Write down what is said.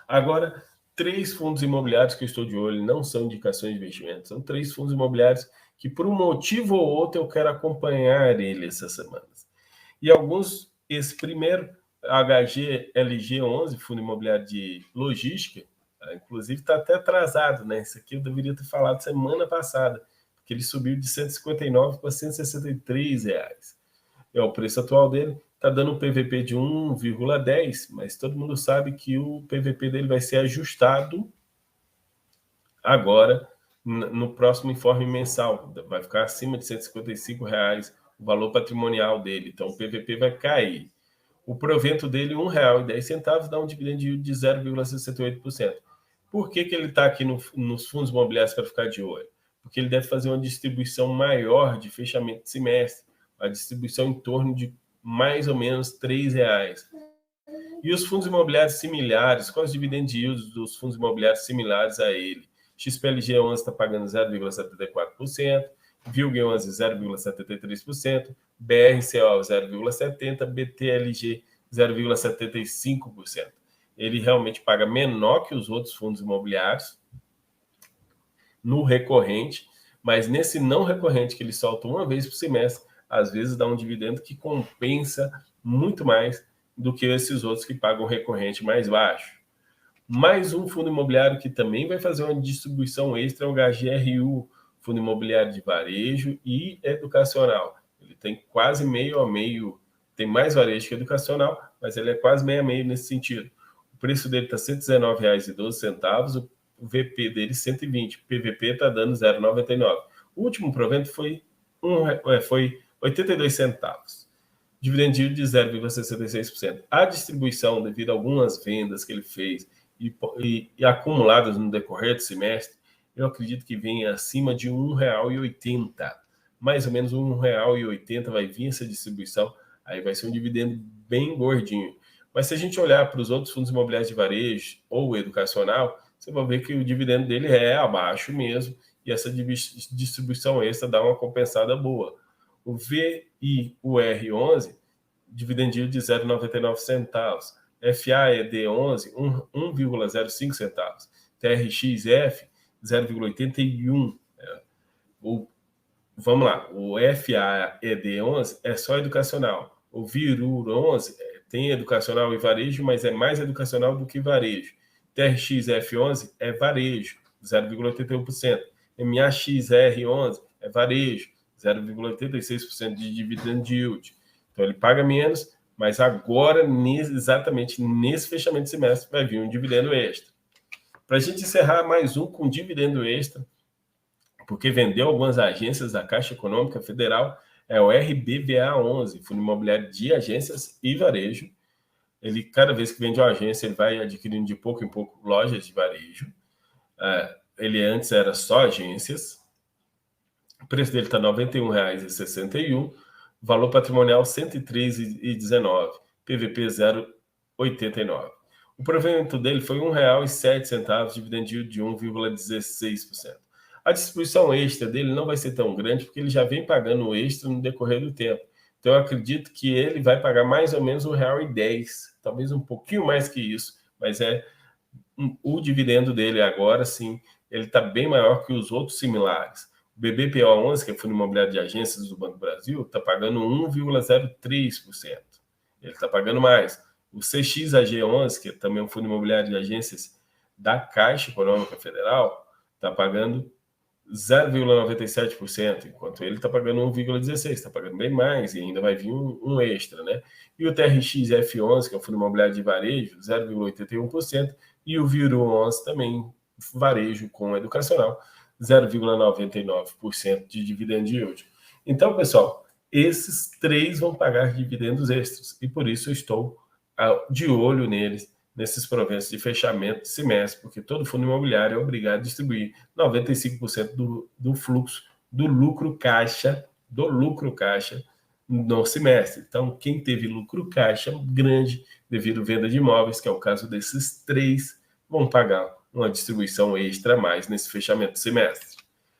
Agora, 3 fundos imobiliários que eu estou de olho, não são indicações de investimento, são 3 fundos imobiliários que, por um motivo ou outro, eu quero acompanhar ele essas semanas. E alguns, esse primeiro, HGLG11, Fundo Imobiliário de Logística, inclusive está até atrasado, né? Isso aqui eu deveria ter falado semana passada, porque ele subiu de 159 para 163 reais. É o preço atual dele, está dando um PVP de 1,10, mas todo mundo sabe que o PVP dele vai ser ajustado agora no próximo informe mensal. Vai ficar acima de R$155 o valor patrimonial dele, então o PVP vai cair. O provento dele, R$1,10, dá um dividend yield de 0,68%. Por que ele está aqui nos fundos imobiliários para ficar de olho? Porque ele deve fazer uma distribuição maior de fechamento de semestre, a distribuição em torno de mais ou menos R$3. E os fundos imobiliários similares, quais os dividend yields dos fundos imobiliários similares a ele? XPLG 11 está pagando 0,74%, VILG 11 0,73%, BRCO 0,70%, BTLG 0,75%. Ele realmente paga menor que os outros fundos imobiliários no recorrente, mas nesse não recorrente que ele solta uma vez por semestre, às vezes dá um dividendo que compensa muito mais do que esses outros que pagam recorrente mais baixo. Mais um fundo imobiliário que também vai fazer uma distribuição extra é o HGRU, Fundo Imobiliário de Varejo e Educacional. Ele tem quase meio a meio, tem mais varejo que educacional, mas ele é quase meio a meio nesse sentido. O preço dele está R$ 119,12, o VP dele 120, o PVP está dando 0,99. O último provento foi 82 centavos. Dividend yield de 0,66%. A distribuição, devido a algumas vendas que ele fez e acumuladas no decorrer do semestre, eu acredito que venha acima de R$1,80. Mais ou menos R$1,80 vai vir essa distribuição, aí vai ser um dividendo bem gordinho. Mas se a gente olhar para os outros fundos imobiliários de varejo ou educacional, você vai ver que o dividendo dele é abaixo mesmo, e essa distribuição extra dá uma compensada boa. O VIUR11, dividend yield de 0,99 centavos. FAED11, 1,05 centavos. TRXF, 0,81. Vamos lá, o FAED11 é só educacional. O VIRUR11 tem educacional e varejo, mas é mais educacional do que varejo. TRXF11 é varejo, 0,81%. MAXR11 é varejo, 0,86% de dividend yield. Então ele paga menos, mas agora, exatamente nesse fechamento de semestre, vai vir um dividendo extra. Para a gente encerrar mais um com dividendo extra, porque vendeu algumas agências da Caixa Econômica Federal, é o RBVA11, Fundo Imobiliário de Agências e Varejo. Ele, cada vez que vende uma agência, ele vai adquirindo de pouco em pouco lojas de varejo. Ele antes era só agências. O preço dele está R$ 91,61, valor patrimonial R$ 103,19, PVP 0,89. O provento dele foi R$ 1,07, dividend yield de 1,16%. A distribuição extra dele não vai ser tão grande, porque ele já vem pagando o extra no decorrer do tempo. Então, eu acredito que ele vai pagar mais ou menos R$ 1,10, talvez um pouquinho mais que isso, mas o dividendo dele agora, sim, ele está bem maior que os outros similares. O BBPO11, que é o Fundo Imobiliário de Agências do Banco do Brasil, está pagando 1,03%. Ele está pagando mais. O CXAG11, que é também um Fundo Imobiliário de Agências da Caixa Econômica Federal, está pagando 0,97%, enquanto ele está pagando 1,16%, está pagando bem mais e ainda vai vir um extra, né? E o TRXF11, que é o Fundo Imobiliário de Varejo, 0,81%, e o VIRU11 também, varejo com educacional, 0,99% de dividend yield. Então, pessoal, esses 3 vão pagar dividendos extras, e por isso eu estou de olho neles, nesses proventos de fechamento de semestre, porque todo fundo imobiliário é obrigado a distribuir 95% do fluxo do lucro caixa no semestre. Então, quem teve lucro caixa grande devido à venda de imóveis, que é o caso desses 3, vão pagar uma distribuição extra a mais nesse fechamento de semestre.